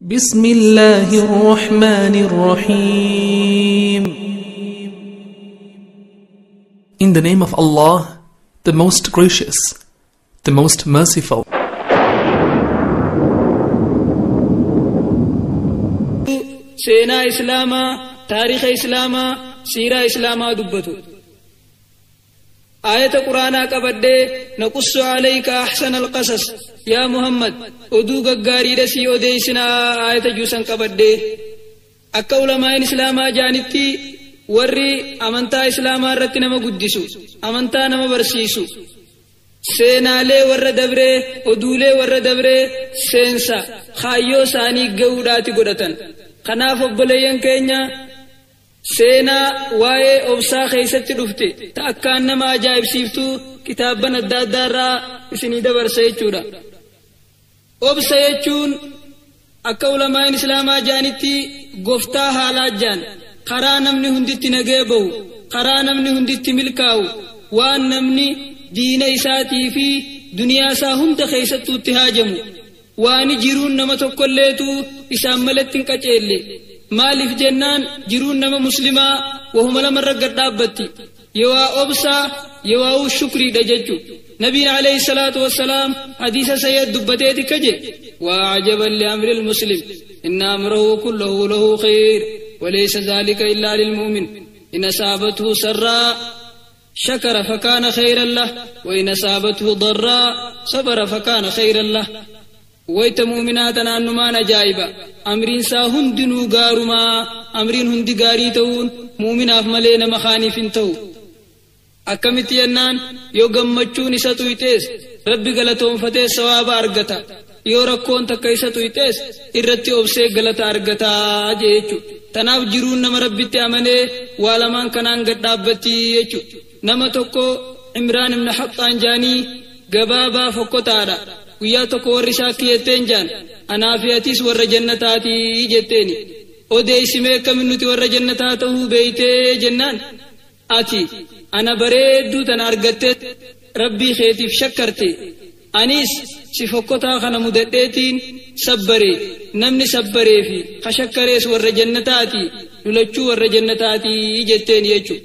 بسم الله الرحمن الرحيم. In the name of Allah, the most gracious, the most merciful. سينا إسلاما تاريخ إسلاما سيرة إسلاما دبتو آية قرآن كبدي نقص عليك أحسن القصص يا محمد أدوك غاري رسي أديسنا آية جوسن كبدي أكول ما إسلاما جانتي ورّي أمنتا إسلاما رتنما قدسو أمنتا نما برسيسو سينا لي ور دبري أدولي ور دبري سينسا خايو ساني قوداتي قدتن خناف أبليين كينيا سينا واي أبسا خيست رفته تأكان نما أجائب سيفتو كتابنا الدادارا اسني دبر سيچورا أبسا يچون أكا علماء إسلاما جانتي گفتا حالات جان خرا نمني هندت نگيبو خرا نمني هندت ملكاو وان نمني دين إساتي في دنيا ساهم تخيست اتهاجمو وان جيرون نما تقليتو إسام ملتن كچيلي مالف جنان جيرون نما مسلما وهم لمن رقد دابتي يوا أبسا يوا الشكري دججو نبي عليه الصلاة والسلام حديث سيد دبتيتي كجي وعجبا لأمر المسلم إن أمره كله له خير وليس ذلك إلا للمؤمن إن أصابته سراء شكر فكان خيرا له وإن أصابته ضراء صبر فكان خيرا له ويت مؤمناتنا أنما نجايبا أمرين سا هندنو غارما أمرين هندي غاري تون مؤمنا فملين مخانف تو أكمتي أنان يو غمچون إساتو إتيس ربي غلطون فتيس سواب أرغتا يو ركون تكيساتو إتيس إرتي أبسي غلطا أرغتا جيچو تناف جيرون نما ربي تأمني والمان كنان غدابتي يچو نما توكو عمران بن حطان جاني غبابا فكو تارا ويا تكو رشاكيتين جان أنا في أتيس ور جنتاتي جتيني أودي سميك منوتي ور جنتاته بيتي جنان آتي أنا بريدو تنارغتت ربي خيتي شكرتي أنيس سفكتا خنا مدتين صبري نمني صبري في خشكريس ور جنتاتي نلچو ور جنتاتي جتيني يچو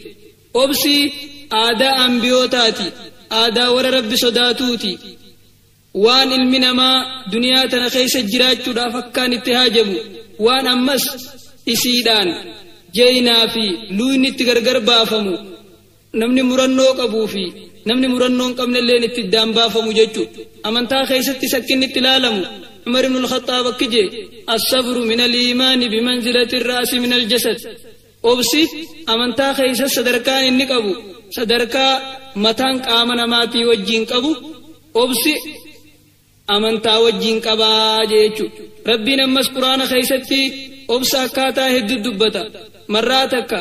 أبسي آدا أنبيوتاتي آدا ور ربي صداتوتي وان المنما دنيا تنخيس الجراج فكان اتهاجمو وان أمس إسيدان جينا في لوين اتغرغر بافمو نمني مرنو قبو في نمني مرنو قبن اللين اتدام بافمو ججو أمنتا خيس اتسكن اتلالمو عمر بن الخطاب كجي الصبر من الإيمان بمنزلة الرأس من الجسد أبسي أمنتا خيس صدركان إني قبو صدركا متان قامنا ماتي وجين قبو أبسي أمنتا وجين قبا جيچو ربي نمس قرآن خيستي أبسا كاتا هد دبتا مراتك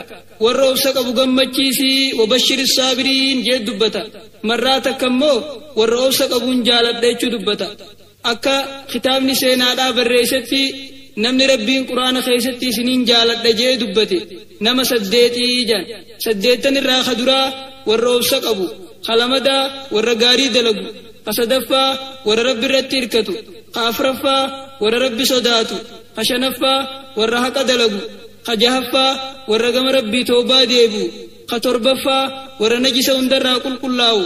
والروسك أبو غمچيسي وبشر الصابرين جيد دبتا مراتك مو والروسك أبو انجالت ديچو دبتا أكا خطاب نسينا دا بريستي نمني ربين قرآن خيستي سنين جالت دجي دبتي نما سديتي جان سديتن الراخ درا والروسك أبو خلمدا والرقاري دلقو خصدفا ور رب رتيركتو خافرفا ور رب صداتو خشنفا ور حق دلغو خجهفا ور غم ربي توبا ديبو خطربفا ور نجس اندر قلقلاو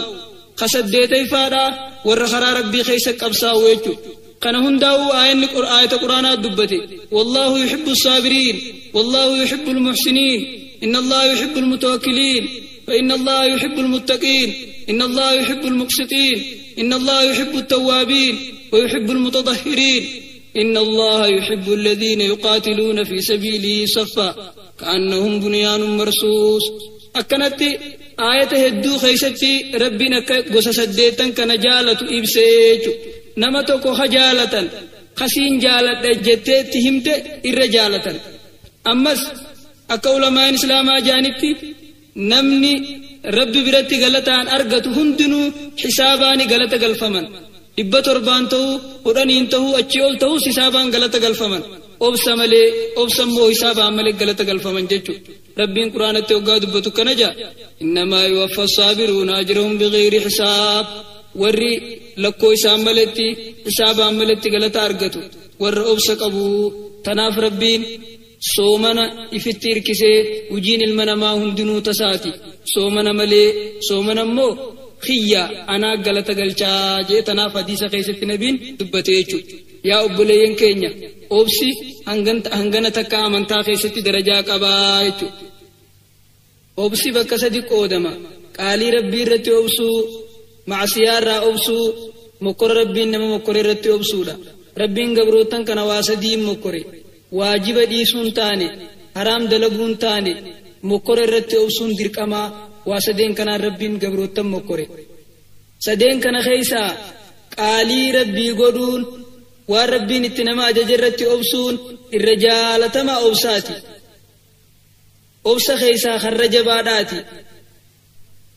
خسديتي فادا ور خرا ربي خيس قبساو يچو كان هنداو آية قرآن دبتي والله يحب الصابرين والله يحب المحسنين إن الله يحب المتوكلين فإن الله يحب المتقين إن الله يحب المقسطين إن الله يحب التوابين ويحب المتطهرين إن الله يحب الذين يقاتلون في سبيله صفا كأنهم بنيان مرصوص أكنت آية هدو خيستي ربنا قصة سديتا كنجالة إبسيج نمتوكو خجالة خسين جالة جتت همت إرجالة أمس أكول ما إسلاما جانبتي نمني ربي برتي غلطان أرغت هندنو حساباني غلط غلفمن إبت أربان تهو قرانين تهو أچيول تهو حسابان غلط غلفمن أبسا ملي أبسا مو حسابان ملي غلط غلفمن جيچو ربين قرآن تيوغا دبتو كنجا إنما يوفى الصابرون أجرهم بغير حساب ورّي لكو حساب ملتي حسابان ملتي غلط أرغتو ور أبسا قبو تناف ربين soomana ifitti hirkisee hojiin ilma namaa hundinuu tasaati soomana malee soomana immoo khiyya anaa galata galchaa jee tanaaf hadiisa keessatti nabiin dubbatee jechuudha yaa obboleeyyan keenya obsi hangana takka amantaa keessatti darajaa qabaa jechuudha obsi bakka sadi qoodama qaalii rabbii irratti obsuu maasiyaa irraa obsuu mokkora rabbiin nama mokkore irratti obsuudha rabbiin gabrootan kana waa sadii mokkore waajiba dhiisuun taane haraam dalaguun taane mokkore irratti obsuun dirqamaa waa sadeen kanaan rabbiin gabrootan mokkore sadeen kana keessaa qaalii rabbii godhuun waan rabbiin itti nama ajaje irratti obsuun irra jaalatamaa obsaati obsa keessaa harra jabaadhaati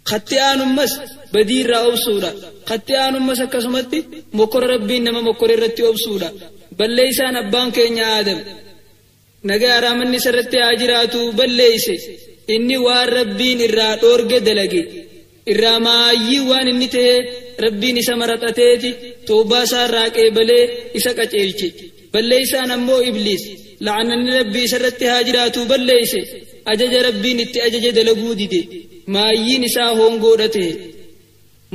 khatti aanummas badii irraa obsuudha khatti aanummas akkasumatti mokkora rabbiin nama mokkore irratti obsuudha balleeysaan abbaan keenya aadam nagaa araamanni sarratti haa jiraatu balleeyse inni waan rabbiin irraa dhoorge dalage irraa maayyii waan inni ta'e rabbiin isa maraxateeti toobaa isaa irraa qeebalee isa qaceelche balleeysaan ammoo ibliis la'ananni rabbii sarratti haa jiraatu balleeyse ajaja rabbiin itti ajaje dalaguu dide maayyiin isaa hongoodhate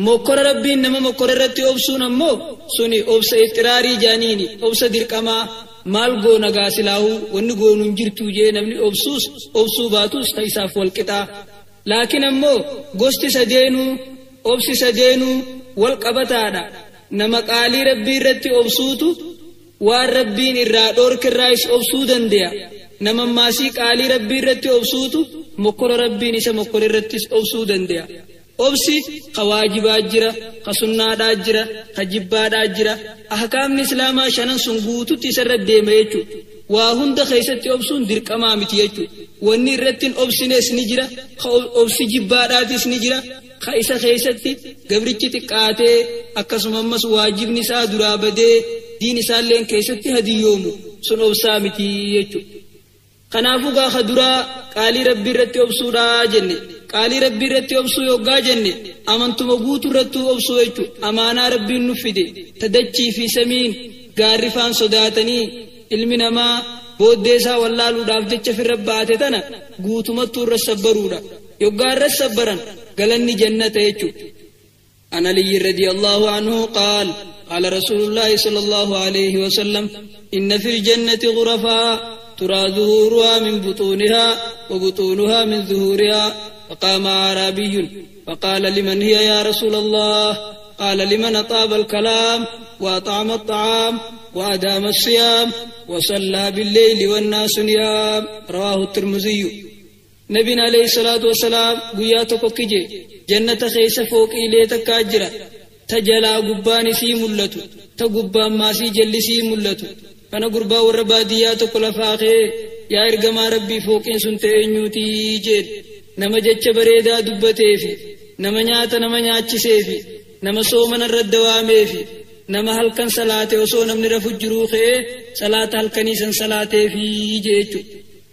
mokkora rabbiin nama mokkora irratti obsuun ammoo suni obsa ixtiraarii jaaniini obsa dirqamaa maal goona gaasilaahu wanni goonuun jirtu jee namni obsuu baatus isaaf walqixaa laakiin ammoo gosti sadeenuu obsi sadeenuu wal qabataadha nama qaalii rabbii irratti obsuutu waan rabbiin irraa dhoorkirraayis obsuu dande'a nama maasii qaalii rabbii irratti obsuutu mokkora rabbiin isa mokkora irrattis obsuu dande'a obsi kawaajibaa jira ka sunnaadhaa jira ka jibbaadhaa jira ahkaamni islaamaa shanan sun guututti isarra deema jechuudha waa hunda keessatti obsuun dirqamaa miti jechuudha wanni irrattiin obsines ni jira ka obsi jibbaadhaatis ni jira ka isa keessatti gabrichi xiqqaatee akkasuma ammas waajibni isaa duraa badee diin isaalleen keessatti hadiyyoomu sun obsaa miti jechuudha kanaafuu gaafa duraa qaalii rabbii irratti obsuudhaa jenne qaalii rabbii irratti obsuu yoggaa jenne amantuma guutuu irratti obsuu jechuudha amaanaa rabbiin nu fide tadachii fi samiin gaarrifaan sodaatanii ilmi namaa booddee isaa wallaaluudhaaf jecha firra baate tana guutumattuu irra sabbaruudha yoggaa irra sabbaran galanni jannata jechuudha an aliyyi radiyallahu anhu qaal قال رسول الله صلى الله عليه وسلم إن في الجنة غرفا ترى ظهورها من بطونها وبطونها من ظهورها فقام أعرابي فقال لمن هي يا رسول الله قال لمن أطاب الكلام وأطعم الطعام وأدام الصيام وصلى بالليل والناس نيام رواه الترمذي نبينا عليه الصلاة والسلام قياتك كجي جنة خيس فوق إليتك أجرا تجلا قبان سي ملتو تقبان ما سي جل سي ملتو فانا قربا والرباديات كل فاقه يا إرقما ربي فوقين سنتين يوتي جيد نما جتش بريدا دبتي في نما نيات نما نياتشسي في نما صومنا الردوامي في نما هلكن صلاة وصو نمن رفجروخي صلاة هلكنيسن صلاة في جيد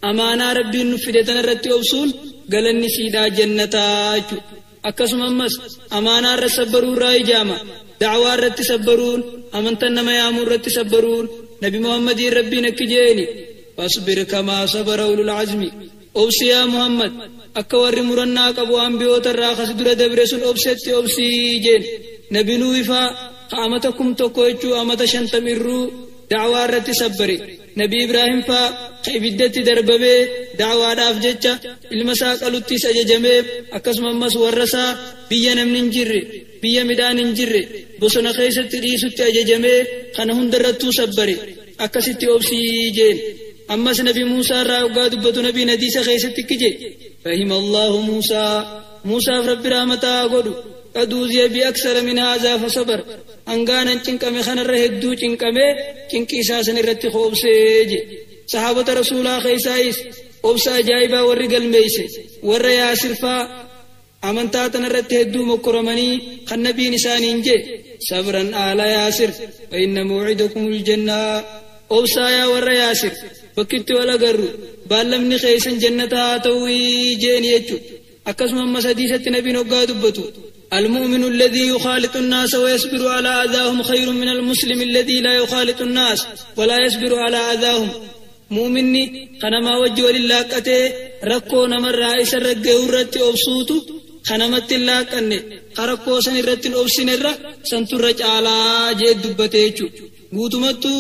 أمانا ربي نفدتنا رتي وصول قلني سيدا جنتاج akkasuma ammas amaanaa irra sabbaruu irraa ijaama da'waa irratti sabbaruun amantan nama yaamuu irratti sabbaruun nabi muhammadiin rabbiin akki jeeni fasbir kamaa sabara ulul azmi obsi yaa muhammad akka warri murannaa qabu ambiyoota irraa kas dura dabre sun obsetti obsii jeen nabi nuuhifaa ka amata 1,000 jechuu amata 50 irruu da'waa irratti sabbare nabi ibraahim faa ka ibiddatti darbamee da'waadhaaf jecha ilma isaa qaluttis ajajamee akkasuma ammas warra isaa biyya namni hin jirre biyya midhaan hin jirre bosona keessatti dhiisutti ajajamee kana hundarrattuu sabbare akkasitti obsii jeen ammas nabi muusaa irraa waggaa dubbatu nabiin hadiisa keessatti kije fahima allahu muusaaf rabbi rahmataa godhu قد أوذي بأكثر من هذا فصبر أنغانا چنقمي خنر هدو چنقمي چنقي ساسن رت خوب سيج صحابة رسول الله خيسايس أوبسا جايبا ورقل ميس ور ياسر فا أمنتاتن رت هدو مكرمني خنبي نسان انجي صبرا آل ياسر فإن موعدكم الجنة أوبسا يا ور ياسر بكت ولا قرر بالمني خيسن جنتها توي جين يجو أكسم مسديسة نبي نقا دبتو المؤمن الذي يخالط الناس ويصبر على أذاهم خير من المسلم الذي لا يخالط الناس ولا يصبر على أذاهم mu'minni kanama wajji walin laaqatee rakkoo namarraa isa ragga'u irratti obsuutu kanamatti laaqanne rakkoo san irratti obsinerra santurra caalaa jee dubbate jechuudha. guutumattu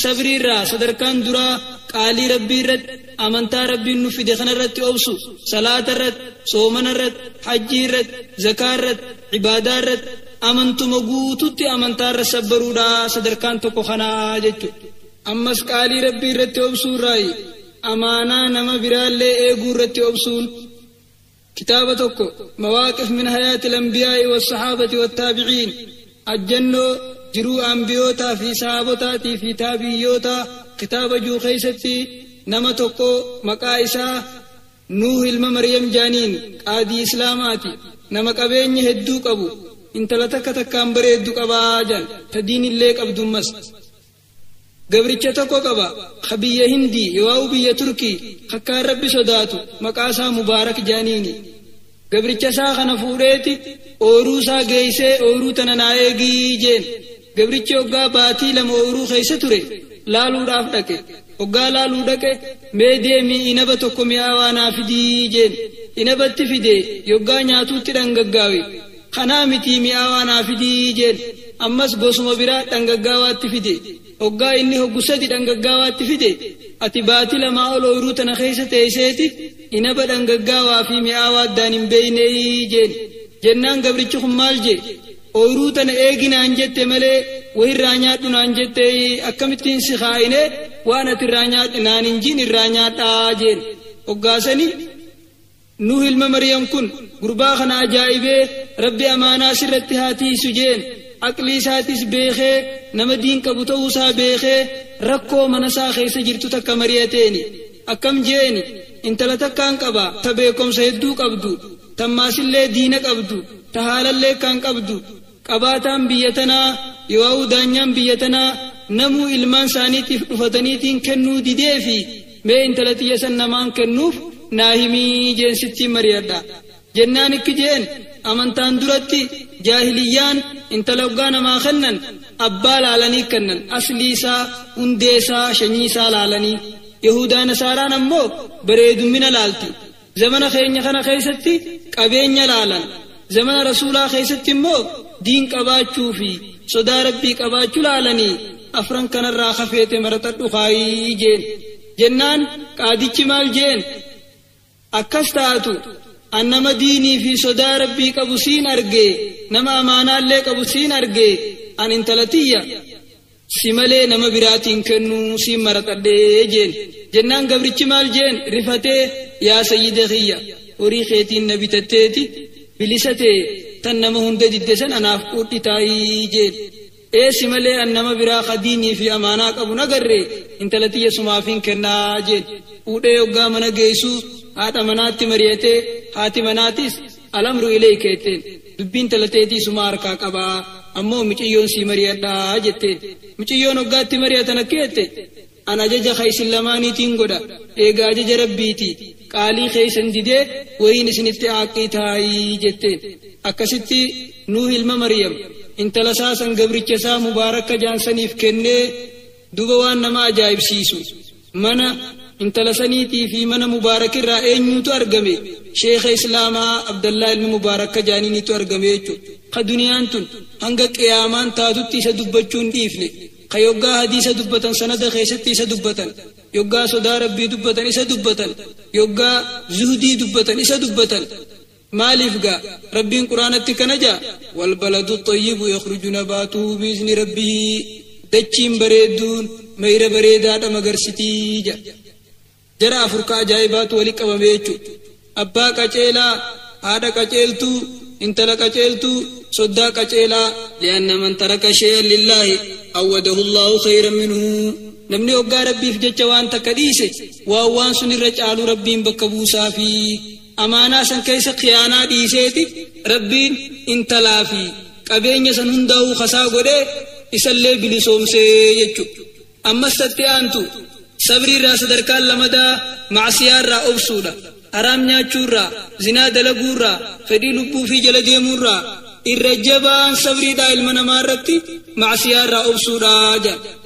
sabriirraa sadarkaan duraa qaalii rabbii irratti amantaa rabbiin nu fide kanarratti obsu salaata irratti soomana irratti hajjii irratti zakaa irratti ibaadaa irratti amantuma guututti amantaa irra sabbaruudha sadarkaan tokko kanaa jechuudha. ammas qaalii rabbii irratti obsuurraayi amaanaa nama biraallee eeguu irratti obsuun kitaaba tokko mawaaqif min hayaati al-anbiyaa'i was-sahaabati wat-taabi'iin ajjannoo jiruu anbiyootaa fi sahaabotaatii fi taabiyyoota kitaaba juu keessatti nama tokko maqaa isaa Nuuh ilma Maryam jaaniin qaadii islaamaati nama qabeenya hedduu qabu intala takkaan bareeddu qabaa jaan tadiinillee qabdummas gabricha tokko qaba biyya hindii yoo biyya turkii akkaan rabbi sodaatu maqaa isaa mubaarak jaaniini gabricha isaa kana fuudheeti ooruu isaa geeysee ooruu tana naa eegii jeen gabrichi hoggaa baatii lama ooruu keessa ture laaluudhaaf dhaqe hoggaa laaluu dhaqe mee deemii inaba tokko mi'aawaa naa fidii jeen inabatti fide hoggaa nyaatuutti dhangaggaawe kanaa mitii mi'aawaa naa fidii jeen ammas gosuma biraa dhangaggaawaatti fide hoggaa inni hoggu sadi dhangaggaawaatti fide ati baatii lamaa ol ooruu tana keessa teesseeti inaba dhangaggaawaa fi mi'aawaa addaan hin beeynee jeen jennaan gabrichi kun maal jee ooruu tana eeginaan jette malee wahirraa nyaadhu naan jette akkamittiin si kaa'ine waan ati irraa nyaadhu naan hin jiin irraa nyaadhaa jeen hoggaasani Nuuh ilma Maryam kun gurbaa kana ajaa'ibee rabbi amaanaa sirratti haa tiisu jeen aqlii isaatis beekee nama diin qabu ta'uu isaa beekee rakkoo mana isaa keessa jirtu takka mari'ateeni akkam jeeni intala takkaan qaba ta beekomsa hedduu qabdu tammaasillee diina qabdu ta haalallee kan qabdu qabaataan biyya tanaa yoo daanyaan biyya tanaa namuu ilmaan isaaniitiif dhufataniitiin kennuu didee fi mee intala tiyya san namaan kennuuf naa himii jeensitti mari'adha jennaan ikki jeen amantaan duratti jaahiliyyaan intala hoggaa namaa kennan abbaa laalanii kennan aslii isaa hundee isaa shanyii isaa laalanii yahudaa nasaaraan ammoo bareedummina laalti zamana keenya kana keessatti qabeenya laalan zamana rasuulaa keessatti immoo diin qabaachuu fi sodaa rabbii qabaachuu laalanii afran kanarraa hafeete maratadhu kaayii jeen jennaan qaadichi maal jeen akkas taatu annama diinii fi sodaa rabbii qabu siin argee nama amaanaallee qabu siin argee an intala tiyya si malee nama biraatiin kennuu siin maratadhee jeen jennaan gabrichi maal jeen rifatee yaa sayyida kiyya horii keetiin na bitatteeti bilisa ta'e tan nama hunda didde san anaaf quudhi taayii jeen si malee an nama biraa khadiinii fi amaanaa qabu nagarree intala tiyya sumaafiin kennaa jeen fuudhee hoggaa mana geessuu haadha manaatti mari'atee haati manaatis alamru ilayka jetteen dubbiin talateetii suma harkaa qabaa ammoo miciyyoon sii mari'adhaa jetteen miciyyoon hoggaatti mari'atan akka jette an ajaja keeysin lamaaniitiin godha eegaa ajaja rabbiiti qaalii keeysan didee wayiin isinitti aaqqii taayii jetteen akkasitti Nuuh ilma Maryam intala saasan gabricha isaa mubaarakka jaansaniif kennee duba waan nama ajaa'ibsiisu mana intala saniitii fi mana mubaarakirraa eenyutu argame sheekha islaamaa Abdallah ilma mubaarakka jaaniinitu argame jechuudha ka duniyaan tun hanga qiyaamaan taatutti isa dubbachuun dhiifne ka yoggaa hadiisa dubbatan sanada keessatti isa dubbatan yoggaa sodaa rabbii dubbatan isa dubbatan yoggaa zuhdii dubbatan isa dubbatan maaliif gaa rabbiin quraanatti kana jaa wal baladu xayyibu yakhruju nabaatuhu biizni rabbii dachiin bareedduun mayra bareedaadha magarsitii jara afurka ajaa'ibaatu wali qabame jechuudha abbaa qaceelaa haadha qaceeltuu intala qaceeltuu soddaa qaceelaa li'anna man taraka shay'an lillaahi awwadahu Allahu khayran minhu namni hoggaa rabbiif jecha waan takka dhiise waan sun irra caalu rabbiin bakka buusaa fi amaanaa san keessa khiyaanaa dhiiseeti rabbiin intalaa fi qabeenya san hundaa'uu kasaa godhee isallee bilisoomsee jechuudha ammas tatti aantu sabriirraa sadarkaan lamadaa macsiyaarraa obsuudha haraam nyaachuurraa zinaa dalaguurraa fedhii lubbuu fi jala deemuurraa irra jabaan sabriidhaa ilma namaa irratti macsiyaarraa obsuudha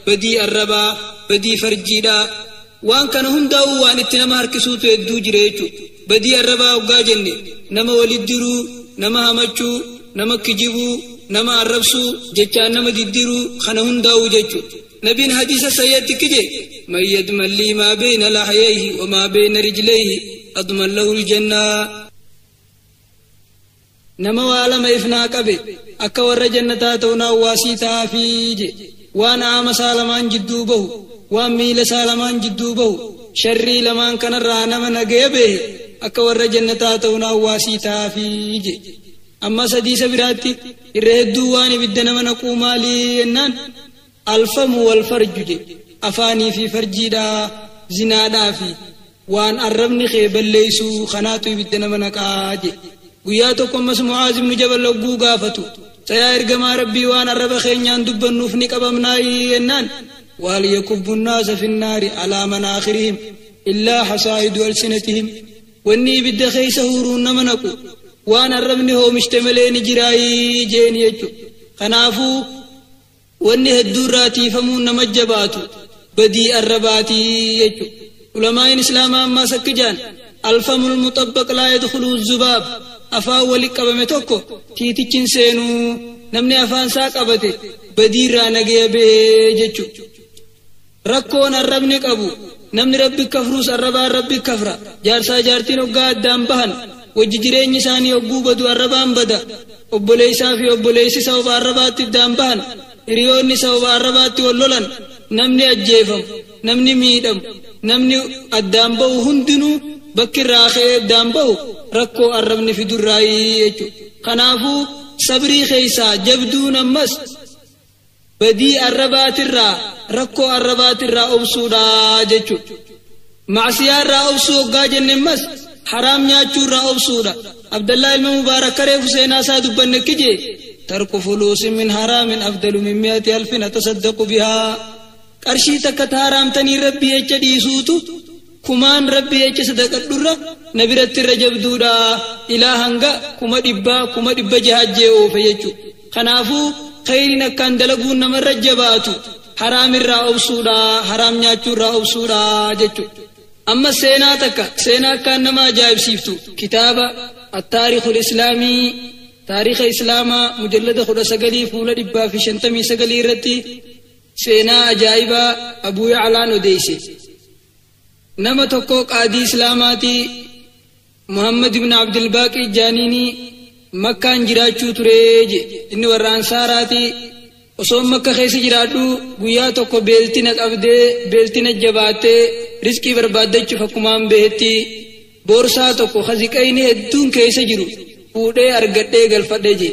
badii arrabaa badii farjiidhaa وان كان هنداو وان اتنما هركسوتو يدو جريجو بدي الربا وقا جنة نما ولدرو نما همجو نما كجيبو نما الربسو جيشان نما ديدرو خنا هنداو جيجو نبين حديث سيئتي كجي من يدمن لي ما بين لحييه وما بين رجليه أضمن له الجنة نما وعلم إفناك أبي أكور جنة تونا واسيتا فيجي وانا آم سالمان جدوبه واميل سالمان جدوبه شري لمان كان الرانا من أقيبه أكور جنة تونا واسيتا فيجي أما سديس براتي إرهدو واني بدنا من أقوم لي إنان الفم والفرج أفاني في فرجي دا زنادا في وان أرمني خيبال ليسو خناتو بدنا من أكاجي وياتكم مس معاذ بن جبل لقو قافتو سيا إرقما ربي وان الرب خينيان دبن نوفنك أبمناي إنان وهل يكب الناس في النار على مناخرهم إلا حصائد ألسنتهم واني بد خيسهورون منكو وان الربني هو مشتملين جراي جين يجو خنافو واني هدوراتي فمون مجباتو بدي الرباتي يجو علماء الإسلام أما سكجان الفم المطبق لا يدخل الزباب أفا ولك أبمتوكو تيتيچن سينو نمني أفان ساق أبتي بدي رانقيا بيجو ركون الربنك أبو نمني ربي كفروس الربا ربي كفرا جارسا جارتين وقاد دامبهن وججرين نساني وقو بدو الربان بدا وبوليسا في وبوليسي سوبا الربات دامبهن إريوني سوبا الربات واللولن نمني أجيفم نمني ميدم نمني الدامبو هندنو بكر راخي دامبو ركو الربني في دراي خنافو صبري خيسا جبدو نمس بدي الربات الرا ركو الربات الرا أبسودا جيشو معسيار را أبسو قاجن نمس حرام نياچو را أبسودا عبد الله المبارك كريف سينا سادو بنكجي ترك فلوس من حرام أفضل من 100,000 نتصدق بها قرشي تكت حرام تني ربي يجدي سوتو كمان ربي يجي صدق الدرة نبرت الرجب دودا إلهانغا كما دبا جهاد جيو فيجو خنافو خيرنا كان دلقون نمر رجباتو حرام الرأو سودا حرام نياچو الرأو سودا جيجو أما سينا كان نما جايب سيفتو كتابة التاريخ الإسلامي تاريخ إسلاما مجلد خدا سقلي فولا دبا في شنتمي سقلي رتي سينا أجايبا أبو يعلان وديسي نما توكو قاضي إسلاماتي محمد بن عبد الباقي الجانيني مكان جراچو تريج إن وران ساراتي وصوم مكة خيس جراتو گویا توكو بيلتي نقبدي بيلتي نجباتي رزقي بربادچ فكمان بهتي بورسا توكو خزقيني هدون كيس جرو پوڑے ارگٹے گلفدے جي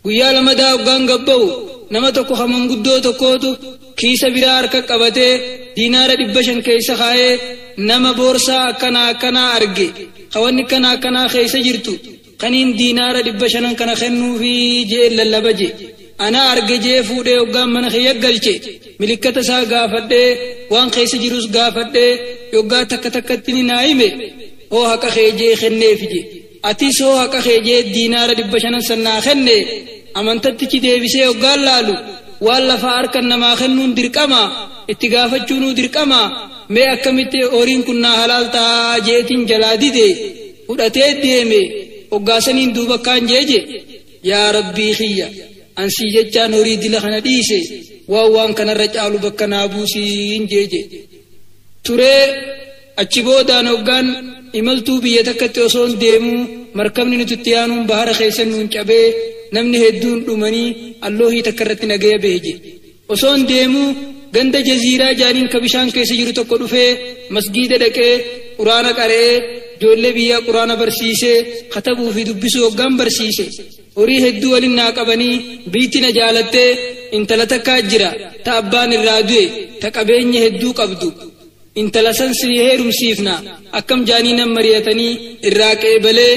گویا لمدا وگان گبو نما توكو خمم گدو توكو تو کیس برار کا قبتے دینار دبشن کیس خائے نما بورسا کنا ارگے خوانی کنا خیس جرتو قنين دينار دبشن كنا خنو في جيل للبجي أنا أرجع فودي وقام من خيال قلتي ملكة سا قافدة وان خيس جروس قافدة يوقا تكتني نايمة هو هكا خيجي خنّي فيجي أتيس هو هكا خيجي دينار دبشن سنا خنّي أمانتت تيجي بيسي وقال لالو والله فارك نما خنون دركما اتقافة جنو دركما ما أكملت أورين كنا حلال تا جيتين جلادي دي ودأتي ديمي وقاسنين دوبا كان جيجي يا ربي خيّا أنسي جتان أريد لخنا ديسي ووان كان الرجال بكنا بوسي جيجي تري أجيبو دانوغان إملتو بيتكت وصول ديمو مركبني نتتيانون بحر خيسن نونچابي نمني هدون دومني اللوهي تكرت نگيه بيجي وصول ديمو گند جزيرة جانين كبشان كيسي جرو تكو دفه مسجد دكي قرآن کرے جولے بیا قرآن برسیسے خطبو فی دبسو وگام برسیسے اوری ہدو علی ناقبنی بیتی نجالتے انتلتکا جرا تا ابان الرادوے تا قبین ہدو قبدو انتلسن سریحے رمسیفنا اکم جانینا مریتنی الراکے بلے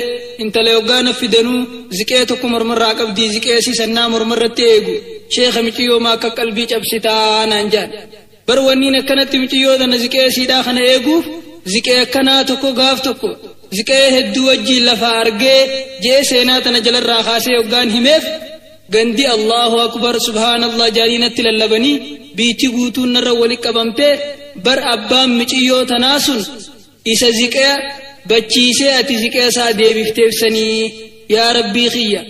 انتلے وگانا فدنو ذکے تکو مرمر راقب دی ذکے سی سننا مرمر رتے ایگو شیخ مچیو ماکا قلبی چبستا نانجان بروانی نکنت مچیو دا نذکے سی داخن ایگو ذکے کنا تکو غاف تکو ذکے ہدو وجی لفارگے جے سینات نجل الراخاسے وگان ہمیف گندی اللہ اکبر سبحان اللہ جانینت للبنی بیتی گوتون نر ولی قبمتے bar abbaan miciyyoo tanaa sun isa ziqee bachiisee ati ziqee isaa deebifteefsanii yaa rabbii kiyya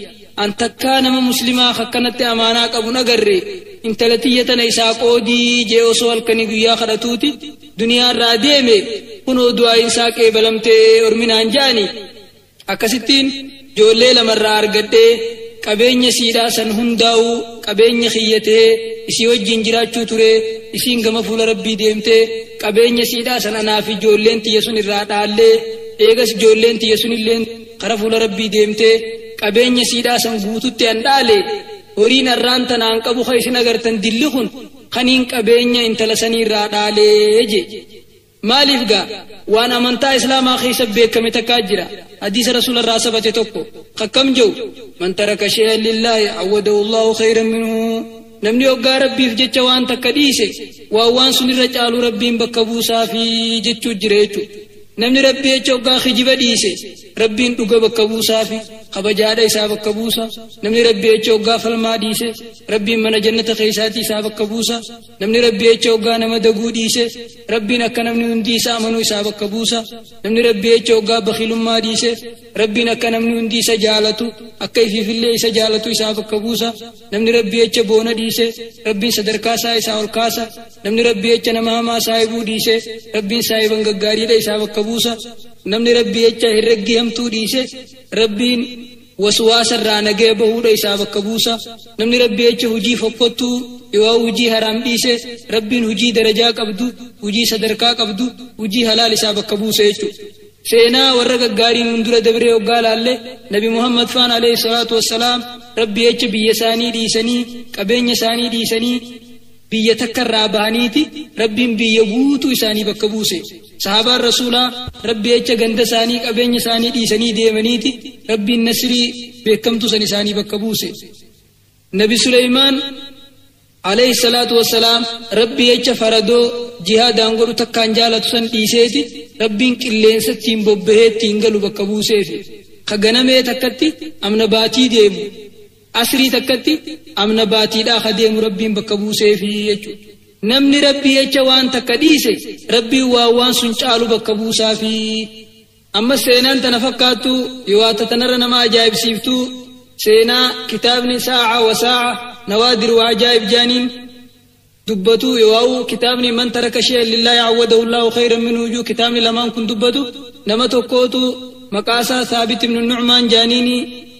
an takkaa nama muslimaa akkanatti amaanaa qabu nagarre intala tiyya tana isaa qoodii jee osoo halkanii guyyaa kadhatuuti duniyaarraa deeme kunoo du'aa isaa qeebalamtee orminaan jaani akkasittiin ijoollee lamarraa argadhee qabeenya siidhaa san hundaa'u qabeenya kiyyatee isii wajjin jiraachuu ture isiin gama fuula rabbii deemtee qabeenya siidhaa san anaaf ijoolleen tiyya sun irraa dhaallee eegas ijoolleen tiyya sun illee kara fuula rabbii deemtee qabeenya siidhaa san guututti an dhaale horiin arraan tanaan qabu ka isin agartan dilli kun kaniin qabeenya intala sanii irraa dhaalee je maaliif gaa waan amantaa islaamaa keessa beekame takkaa jira hadiisa rasuularraa sabate tokko kakkam jiru man taraka shay'an lillaahi awwadahu allahu khayran minhu namni hoggaa rabbiif jecha waan takka dhiise waan sun irra caalu rabbiin bakka buusaa fi jechuu jira jechuudha namni rabbii jecha hoggaa kijiba dhiise rabbiin dhuga bakka buusaa fi kabajaadha isaa bakka buusa namni rabbii jecha hoggaa falmaa dhiise rabbiin mana jannata keessaatii isaa bakka buusa namni rabbii jecha hoggaa nama daguu dhiise rabbiin akka namni hundi isaa amanuu isaa bakka buusa namni rabbii jecha hoggaa bakhilummaa dhiise rabbiin akka namni hundi isa jaalatu akka ifiifillee isa jaalatu isaa bakka buusa namni rabbii jecha boona dhiise rabbiin sadarkaa isaa ol kaasa namni rabbii jecha nama hamaa saahibuu dhiise rabbiin saahiban gaggaariidha isaa bakka buusa namni rabbii jecha herreggi hamtuu dhiise rabbiin waswaasa irraa nagee bahuudha isaa bakka buusa namni rabbii jecha hujii fokkottuu yoo hujii haraam dhiise rabbiin hujii darajaa qabdu hujii sadarkaa qabdu hujii halaal isaa bakka buusa jechuudha seenaa warra gaggaariin hundura dabree hoggaa laalle nabi muhammad faan alayhi salaatu wassalaam rabbii jecha biyya isaanii dhiisanii qabeenya isaanii dhiisanii biyya takka irraa bahaniiti rabbiin biyya guutuu isaanii bakka buuse sahabaan rasuulaa rabbii jecha ganda isaanii qabeenya isaanii dhiisanii deemaniiti rabbiin nasrii beekamtuu san isaanii bakka buuse nabi suleymaan alayhi salaatu wassalaam rabbii jecha faradoo jihaadaan godhu takkaan jaalatu san dhiiseeti rabbiin qilleensa ittiin bobbahee ittiin galu bakka buuseefi ka ganamee takkatti amna baatii deemu asrii takkatti amna baatiidhaa ka deemu rabbiin bakka buuseefi jechuudha namni rabbii jecha waan takka dhiise rabbiin waan sun caalu bakka buusaafi amma seenaan tana fakkaattu yoo tanarra nama ajaa'ibsiiftu seenaa kitaabni saa'a wa saa'a nawaadir wa ajaa'ib jaaniin dubbatu yoo kitaabni man taraka shay'an lillahi awwadahu allahu khayran minhu juu kitaabni lamaan kun dubbatu nama tokkootu maqaasaa Thaabit ibn Nu'maan jaaniini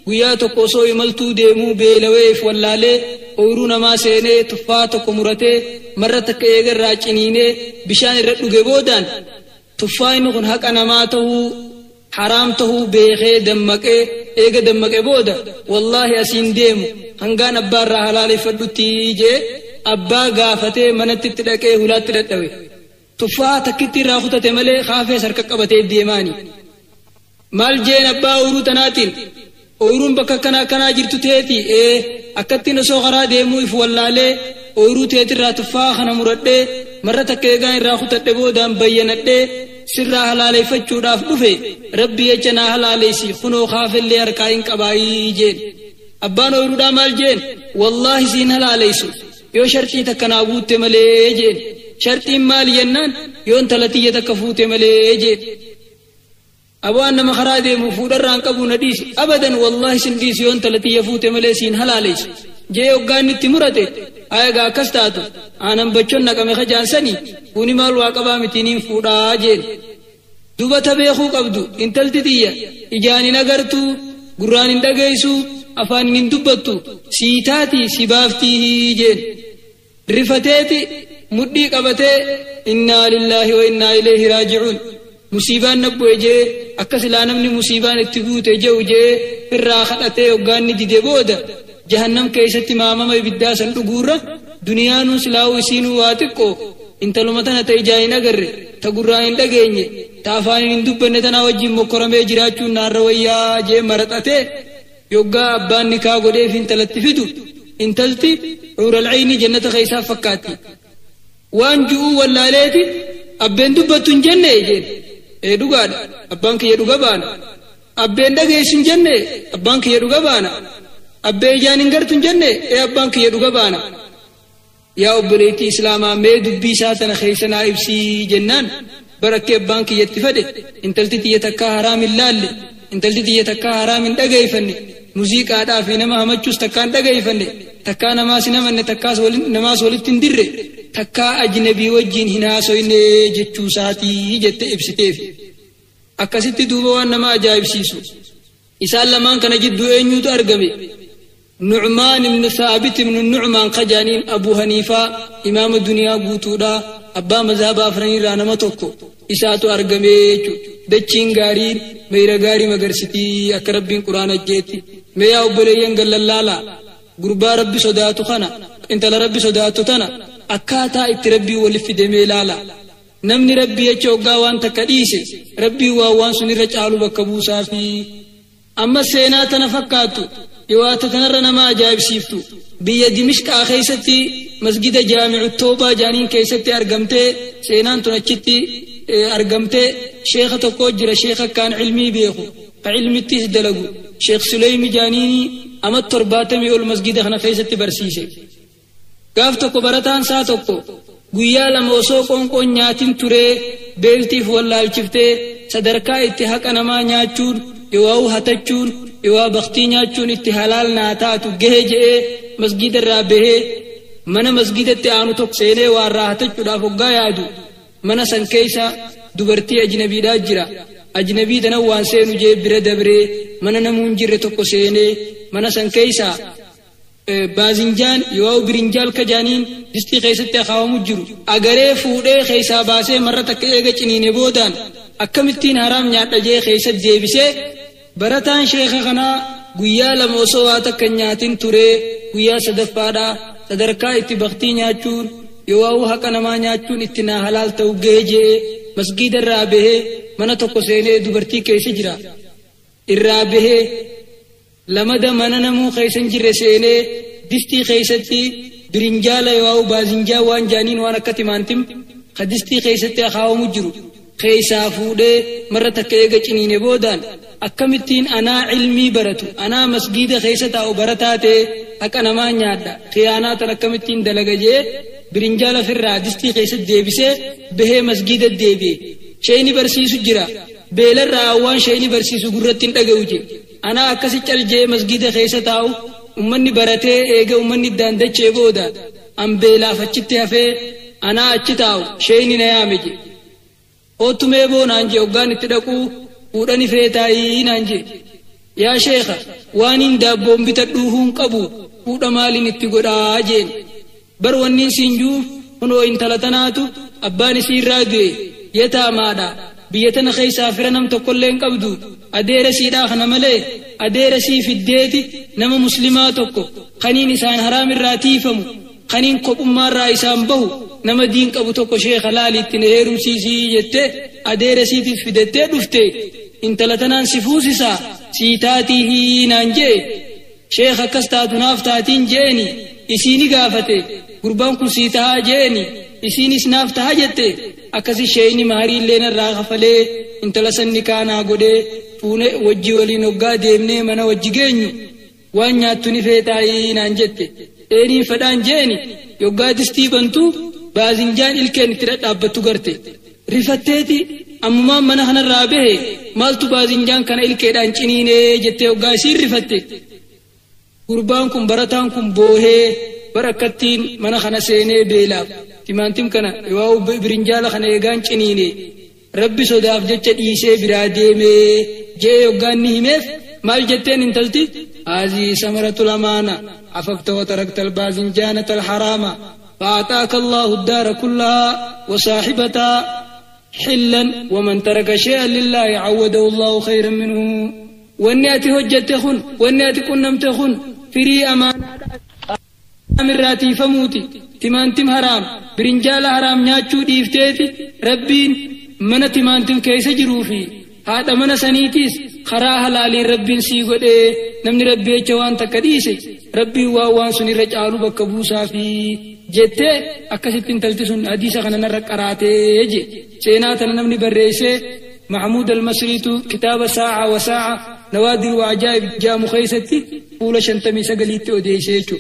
guyyaa tokko osoo imaltuu deemuu beelaweef wallaalee ooyiruu namaa seenee tuffaa tokko muratee marra takka eegarraa ciniinee bishaan irra dhuge boodaan tuffaa inni kun haqa namaa tahuu haraam tahuu beekee dammaqee eega dammaqee booda wallaahi asiin deemu hangaan abbaarraa halaaleeffadhutti jee abbaa gaafatee manatti itti dhaqee hulaatti dadhawe tuffaa takkitti irraa kutate malee kaafee harka qabatee deemaani maal jeen abbaa ooyiruu tanaatiin ooyiruun bakka kanaa jirtu teeti akkattiin osoo karaa deemuu if wallaalee ooyiruu teetirraa tuffaa kana muradhee marra takka eegaan irraa kutadhe boodaan bayyanadhee sirraa halaaleeffachuudhaaf dhufe rabbii jecha naa halaaleessi kunoo kaafellee harkaa hin qabaayii jeen abbaan ooyiruudhaa maal jeen wallaahi siin halaaleessu yoo shartii takka naa guutte malee jeen shartiin maal jennaan yoo intala tiyya takka fuute malee jeen abaan nama karaa deemu fuudharraan qabu na dhiisi abadan wallaahi sin dhiisi yoo intala tiyya fuute malee siin halaaleessi jee hoggaan itti murate ayagaa akkas taatu aanan bachoon naqame kajaansanii kuni maal waa qabaa mitiniin fuudhaa jeen dubata beekuu qabdu intalti tiyya ijaan hin agartuu gurraan hin dhageessu afaan hin dubbattu siitaati si baaftii jeen rifateeti mudhii qabatee innaa lillaahi wa innaa ilayhi raaji'uun musiibaan nabbu'e jee akkas ilaa namni musiibaan itti guute jehu jee irraa kadhatee hoggaanni dide booda jahannam keessatti maamama ibiddaa san dhuguurra duniyaanuu silaa'uu isiinuu waa xiqqoo intaluma tana ta ijaa hin agarre ta gurraa hin dhageenye ta afaan hin dubbanne tanaa wajjin mokkoramee jiraachuun naarra wayyaa jee maraxatee yoggaa abbaan nikaa godheef intalatti fidu intalti xuural ayni jannata keessaa fakkaatti waan ju'uu wallaaleeti abbeen dubbattu hin jenne jeen dhugaadha abbaan kiyya dhuga baana abbeen dhageessu hin jenne abbaan kiyya dhuga baana abbee ijaan hin gartu hin jenne abbaan kiyya dhuga baana yaa obboleettii islaamaa mee dubbii isaa tana keessanaa ibsii jennaan barakkee abbaan kiyyatti fedhe intalti tiyya takkaa haraam hin laalle intalti tiyya takkaa haraam hin dhageeyfanne muuziqaadhaa fi nama hamachuus takkaa hin dhageeyfanne takkaa namaas hin amanne namaas walitti hin dirre takkaa ajnabii wajjiin hin haasoyne jechuu isaatii jette ibsiteef. akkasitti duuba waan nama ajaa'ibsiisu isaan lamaan kana jidduu eenyuutu argame nu'maan ibn thaabit ibn nu'maan qajaaniin abu haniifaa imaama duniyaa guutuudha abbaa mazhabaa afranirraa nama tokko isaatu argame jechuudha. dachiin gaariin meeyra gaarii magarsitii akka rabbiin quraana jeetti mee yaa obboleeyyan gallallaala gurbaa rabbi sodaatu kana intala rabbi sodaatu tana akkaataa itti rabbii waliif fidemee laala. namni rabbii jecha hoggaa waan takka dhiise rabbii waan sun irra caalu bakka buusaa fi amma seenaa tana fakkaattu dhiwaata tanarra nama ajaa'ibsiiftu biyya dimishqaa keessatti masgida jaami'u toobaa jaaniin keessatti argamtee seenaan tun achitti argamtee sheekha tokko jira sheekha kaan ilmii beeku ka ilmittis dalagu sheekh suleymi jaaniini amma 70 ol masgida kana keessatti barsiise. gaaf tokko barataan saa tokko guyyaa lama osoo qoonqoon nyaatin turee beeltiif wallaalchiftee sadarkaa itti haqa namaa nyaachuun yoo hatachuun yoo baktii nyaachuun itti halaal naa taatu gahe je'ee masgida irraa bahee mana masgidatti aanu tokko seenee waan raahatachuudhaaf hoggaa yaadu mana san keessa dubartii ajnabiidhaa jira. ajnabii tana waan seenu jee bira dabree mana namuun jirre tokko seenee mana san keessa baazinjaan yoo birinjaal kajaaniin distii keessatti akaawamu jiru agaree fuudhee keessaa baasee marra takka eega ciniine boodaan akkamittiin haraam nyaadha jee keessa deebisee barataan sheekha kanaa guyyaa lama osoo waa takka nyaatin turee guyyaa sadaffaadhaa sadarkaa itti baktii nyaachuun yoo haqa namaa nyaachuun itti naa halaal ta'u gahee jee masgida irraa bahee mana tokko seenee dubartii keessa jira irraa bahee lamada mana namuu keessan jirre seenee distii keessatti birinjaala yoo baazinjaa waan jaaniin waan akka timaantim ka distii keessatti akaawamu jiru keessaa fuudhee marra takka eega ciniine boodaan akkamittiin anaa ilmii baratu anaa masgida keessa taa'u barataa ta'e haqa namaa nyaadha khiyaanaa tan akkamittiin dalaga jee birinjaala firraa distii keessatti deebisee bahee masgida deebi'e. sheeyni barsiisu jira beelarraa waan sheeyni barsiisu gurratti hin dhaga'u jee anaa akkasi caljee masgida keessa taa'u ummanni baratee eega ummanni daandachee booda an beelaaf achitti hafee anaa achi taa'u sheeyni na yaame je ootumee boonaan je hoggaan itti dhaquu fuudhani feetaayii naan je yaa sheekha waan hin daabboon bitadhuu hin qabu fuudha maaliin itti godhaa jeen bar wanni siinjuu kunoo intala tanaatu abbaan isii irraa du'e yataamaadha biyya tana keessaa fira nam tokkollee hin qabdu adeera siidhaa kana malee adeera sii fiddeeti nama muslimaa tokko kaniin isaan haraam irraa tiifamu kaniin kophummaarraa isaan bahu nama diin qabu tokko sheekha laaliitti na heerumsiisii jettee adeera siitiif fidettee dhufte intala tanaan si fuusisaa sii taatii hiinaan jee sheekha akkas taatu naaf taatiin jeeni isiini gaafate gurbaan kun sii tahaa jeeni isiinis naaf taha jette akkasi sheeyni maarii illee narraa kafalee intala sanni kaanaa godhee fuune wajji waliin hoggaa deemnee mana wajji geenyu waan nyaattu ni feetaayii naan jette eenii fedhaan jeeni yoggaa distii bantuu baazinjaan ilkeen itti dhadhaabbattu garte rifatteeti ammumaan mana kanarraa bahe maaltu baazinjaan kana ilkeedhaan ciniinee jettee hoggaa isiin rifatte gurbaan kun barataan kun boohee barakkattiin mana kana seenee beelaaf timaantim kana yoo birinjaala kana eegaan ciniine rabbi sodaaf jecha dhiisee biraa deemee jee hoggaan ni himeef maal jetteen intalti هذه ثمرة الأمانة عففت وتركت الباذنجانة الحرامة فأعطاك الله الدار كلها وصاحبتها حلا ومن ترك شيئا لله عوده الله خيرا منه والنيات هجت خن والنيات كنمت خن فري أمانة أمراتي فموتي تمانتم حرام برنجال حرام نياتشو ديفتيتي ربين من تمانتم كيس جروفي هذا من سنيتيس خرا حلالي ربين سيغدي نمني ربي جوان تكديسي ربي وان سني رجالو بكبوسا في جته اكستين تلتسون حديث خنا نرقراتي جي سينات نمني بريسه محمود المصريتو كتاب ساعة وساعة نوادر وعجائب جامو خيستي قول شنتمي سقليت وديسيچو